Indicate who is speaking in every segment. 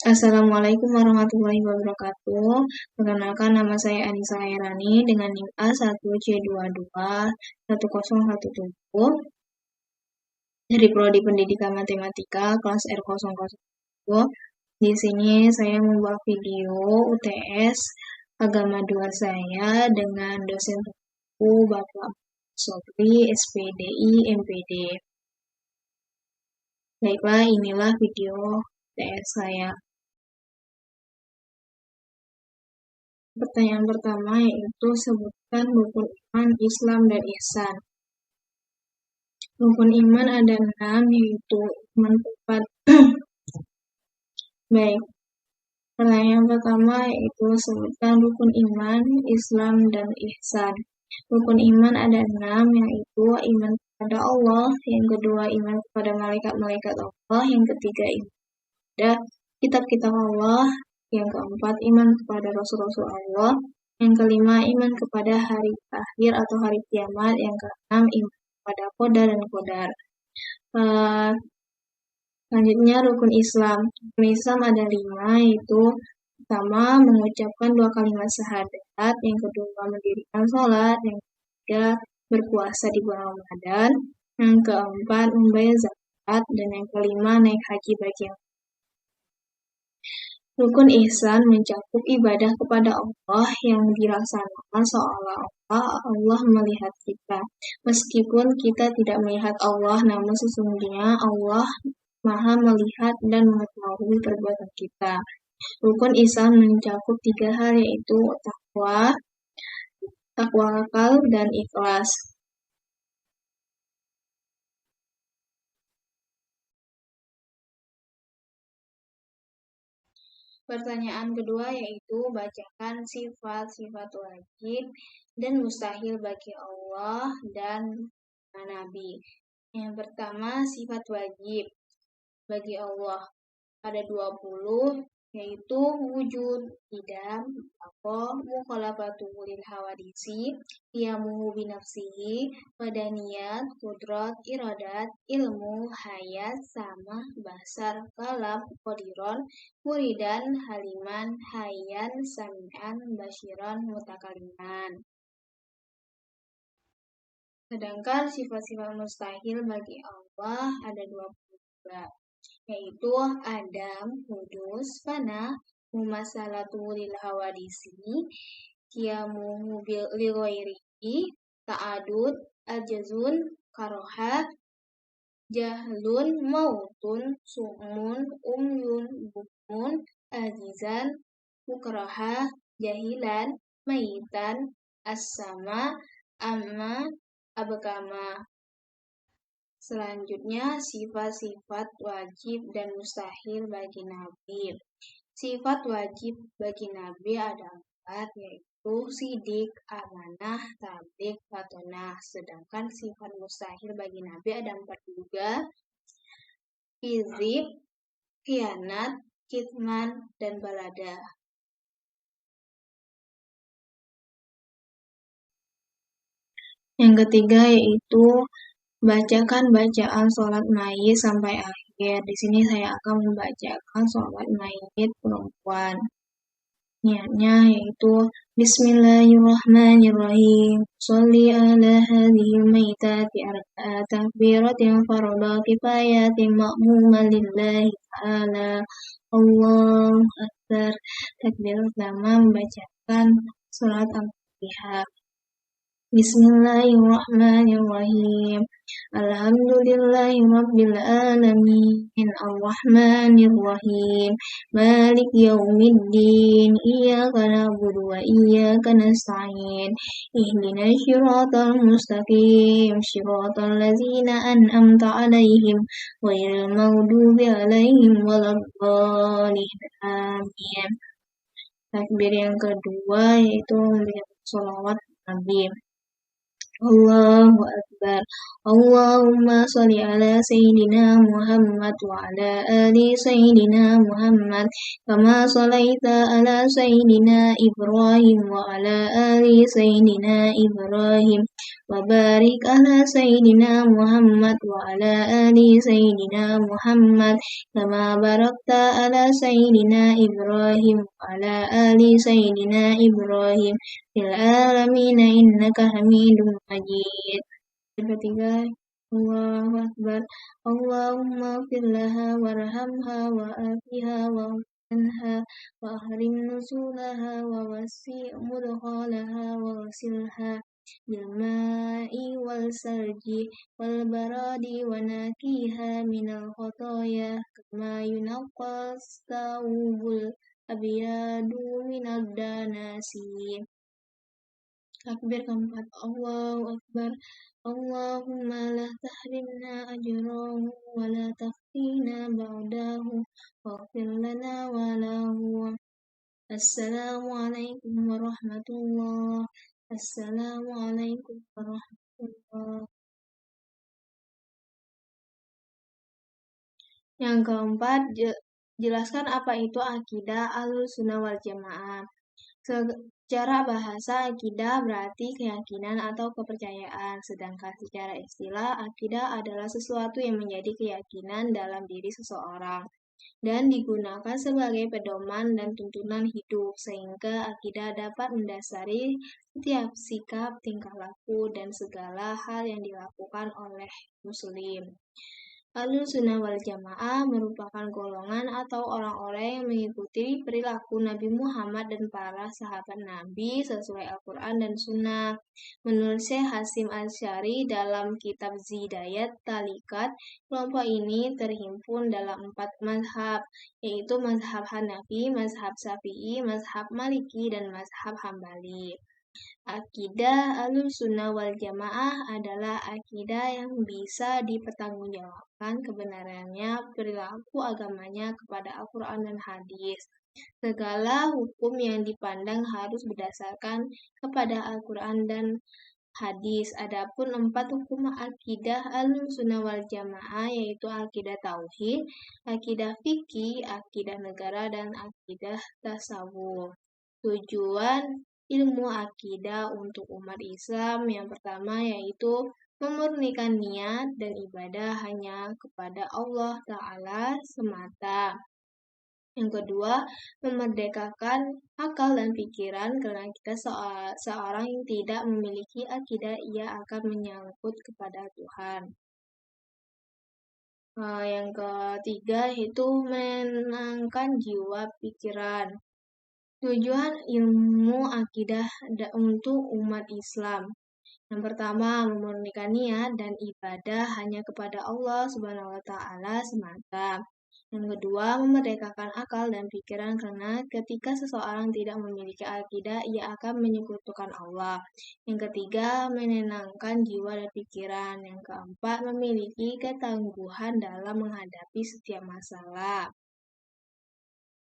Speaker 1: Assalamualaikum warahmatullahi wabarakatuh. Perkenalkan, nama saya Anissa Hairani dengan NIM A1C221017 dari Prodi Pendidikan Matematika kelas R001. Di sini saya membuat video UTS Agama 2 saya dengan dosen buku Bapak Sopri, SPDI, MPD. Baiklah, inilah video UTS saya. Pertanyaan pertama yaitu sebutkan rukun iman, Islam, dan ihsan. Rukun iman ada 6, yaitu iman kepada Baik. Pertanyaan pertama yaitu sebutkan rukun iman, Islam, dan ihsan. Rukun iman ada 6, yaitu iman kepada Allah, yang kedua iman kepada malaikat-malaikat Allah, yang ketiga iman kepada kitab-kitab Allah, yang keempat iman kepada rasul-rasul Allah, yang kelima iman kepada hari akhir atau hari kiamat, yang keenam iman kepada qadar dan qadar. Selanjutnya rukun Islam. Rukun Islam ada 5, yaitu pertama mengucapkan 2 kalimat syahadat, yang kedua mendirikan sholat, yang ketiga berpuasa di bulan Ramadan, yang keempat membayar zakat, dan yang kelima naik haji bagi yang Rukun ihsan mencakup ibadah kepada Allah yang dilaksanakan seolah-olah Allah melihat kita. Meskipun kita tidak melihat Allah, namun sesungguhnya Allah Maha melihat dan mengetahui perbuatan kita. Rukun ihsan mencakup 3 hal, yaitu tawakal, dan ikhlas. Pertanyaan kedua yaitu bacakan sifat-sifat wajib dan mustahil bagi Allah dan Nabi. Yang pertama, sifat wajib bagi Allah ada 20, yaitu wujud, idam, mukhalafatuhu lil hawadisi, qiyamuhu binafsihi, wadaniyat, kudrat, iradat, ilmu, hayat, sama, basar, kalam, qadiron, muridan, haliman, hayyan, sami'an, basyiran, mutakaliman. Sedangkan sifat-sifat mustahil bagi Allah ada 22, yaitu adam, hudus, fana, mumasalatu lil hawadisi, qiyamuhu li ghairihi, ta'adud, ajazun, karoha, jahlun, mautun, su'mun, umyun, bukmun, azizan, mukraha, jahilan, maitan, as-sama, amma, abkama. Selanjutnya, sifat-sifat wajib dan mustahil bagi Nabi. Sifat wajib bagi Nabi ada 4, yaitu sidik, amanah, tabligh, fatonah. Sedangkan sifat mustahil bagi Nabi ada 4 juga, kizib, khianat, kitman, dan balada. Yang ketiga yaitu bacakan bacaan sholat mayit sampai akhir. Di sini saya akan membacakan sholat mayit perempuan. Niatnya yaitu Bismillahirrahmanirrahim. Sholli ala hadhihi maitati arba'a takbiratin farada kifayatin ma'muma lillahi ta'ala. Allahu Akbar. Takbir pertama membacakan surat Al-Fatihah. Bismillahirrahmanirrahim. Alhamdulillahi rabbil alamin. Arrahmanirrahim. Malik yaumiddin. Iyyaka na'budu wa iyyaka nasta'in. Ihdinas siratal mustaqim. Siratal ladzina an'amta 'alaihim ghairil maghdubi 'alaihim waladdallin. Amin. Takbir yang kedua yaitu membaca sholawat Nabi. Allahu Akbar. Allahumma salli ala Sayyidina Muhammad wa ala ali Sayyidina Muhammad. Kama salaita ala Sayyidina Ibrahim wa ala ali Sayyidina Ibrahim. Wa barik ala Sayyidina Muhammad wa ala ali Sayyidina Muhammad. Kama barakta ala Sayyidina Ibrahim wa ala ali Sayyidina Ibrahim fil alamin innaka Hamidum Majid. Yang ketiga, Allahu Akbar. Allahumma fir laha warhamha wa afiha wa anha wa ahrim nuzulaha wa wasi' mudkhalaha wa wasilha bil ma'i wal salji wal baradi wa nakiha minal khotoya kama yunaqqas thawbul abyadu minad danasi. Takbir keempat, Allahu Akbar. Allahumma la tahrimna ajrahu wa la taftina ba'dahu waghfir lana wa lahu. Assalamualaikum warahmatullahi. Assalamualaikum warahmatullahi. Yang keempat, jelaskan apa itu akidah Ahlussunnah wal Jamaah. Secara bahasa, akidah berarti keyakinan atau kepercayaan, sedangkan secara istilah, akidah adalah sesuatu yang menjadi keyakinan dalam diri seseorang dan digunakan sebagai pedoman dan tuntunan hidup, sehingga akidah dapat mendasari setiap sikap, tingkah laku, dan segala hal yang dilakukan oleh Muslim. Ahlussunnah wal Jamaah merupakan golongan atau orang-orang yang mengikuti perilaku Nabi Muhammad dan para sahabat Nabi sesuai Al-Quran dan Sunnah. Menurut Syekh Hasyim Asy'ari dalam kitab Zidayat Talikat, kelompok ini terhimpun dalam 4 mazhab, yaitu mazhab Hanafi, mazhab Syafi'i, mazhab Maliki, dan mazhab Hambali. Akidah Ahlussunnah wal Jamaah adalah akidah yang bisa dipertanggungjawabkan kebenarannya perilaku agamanya kepada Al-Quran dan hadis. Segala hukum yang dipandang harus berdasarkan kepada Al-Quran dan hadis. Adapun 4 hukum akidah Ahlussunnah wal Jamaah yaitu akidah tauhid, akidah fikih, akidah negara, dan akidah tasawuf. Tujuan ilmu akidah untuk umat Islam yang pertama yaitu memurnikan niat dan ibadah hanya kepada Allah Ta'ala semata. Yang kedua, memerdekakan akal dan pikiran karena kita seorang yang tidak memiliki akidah, ia akan menyangkut kepada Tuhan. Yang ketiga yaitu menenangkan jiwa pikiran. Tujuan ilmu akidah untuk umat Islam. Yang pertama, memurnikan niat dan ibadah hanya kepada Allah Subhanahu wa taala semata. Yang kedua, memerdekakan akal dan pikiran karena ketika seseorang tidak memiliki akidah, ia akan menyekutukan Allah. Yang ketiga, menenangkan jiwa dan pikiran. Yang keempat, memiliki ketangguhan dalam menghadapi setiap masalah.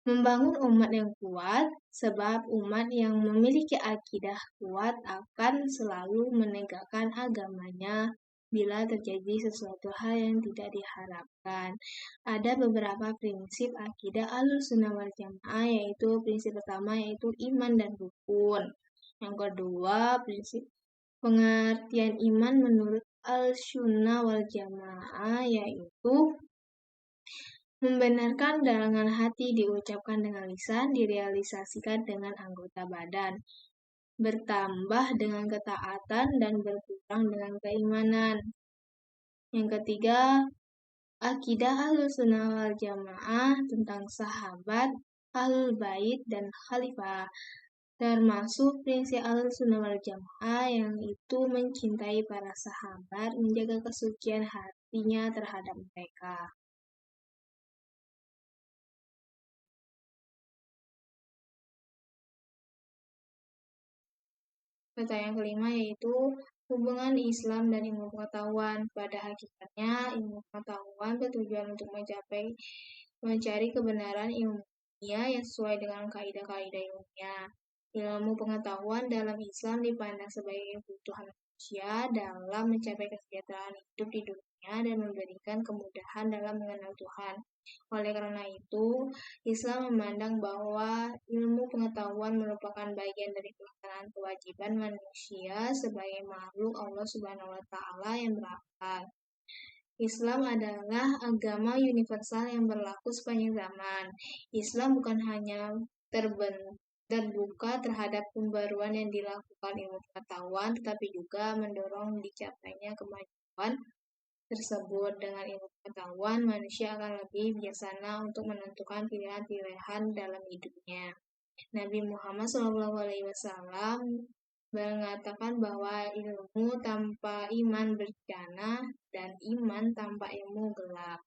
Speaker 1: Membangun umat yang kuat, sebab umat yang memiliki akidah kuat akan selalu menegakkan agamanya bila terjadi sesuatu hal yang tidak diharapkan. Ada beberapa prinsip akidah Ahlussunnah wal Jamaah, yaitu prinsip pertama yaitu iman dan rukun. Yang kedua, prinsip pengertian iman menurut Ahlussunnah wal Jamaah yaitu membenarkan dengan hati, diucapkan dengan lisan, direalisasikan dengan anggota badan, bertambah dengan ketaatan, dan berkurang dengan keimanan. Yang ketiga, akidah Ahlussunnah wal Jamaah tentang sahabat, Ahlul Bait, dan Khalifah. Termasuk prinsip Ahlussunnah wal Jamaah yang itu mencintai para sahabat, menjaga kesucian hatinya terhadap mereka. Pertanyaan kelima yaitu hubungan Islam dan ilmu pengetahuan. Pada hakikatnya, ilmu pengetahuan bertujuan untuk mencari kebenaran ilmiah yang sesuai dengan kaidah-kaidah ilmiah. Ilmu pengetahuan dalam Islam dipandang sebagai kebutuhan manusia dalam mencapai kesejahteraan hidup di dunia dan memberikan kemudahan dalam mengenal Tuhan. Oleh karena itu, Islam memandang bahwa ilmu pengetahuan merupakan bagian dari pelaksanaan kewajiban manusia sebagai makhluk Allah Subhanahu wa taala yang berakal. Islam adalah agama universal yang berlaku sepanjang zaman. Islam bukan hanya terbuka terhadap pembaruan yang dilakukan ilmu pengetahuan, tetapi juga mendorong dicapainya kemajuan tersebut. Dengan ilmu pengetahuan, manusia akan lebih bijaksana untuk menentukan pilihan-pilihan dalam hidupnya. Nabi Muhammad SAW mengatakan bahwa ilmu tanpa iman bencana dan iman tanpa ilmu gelap.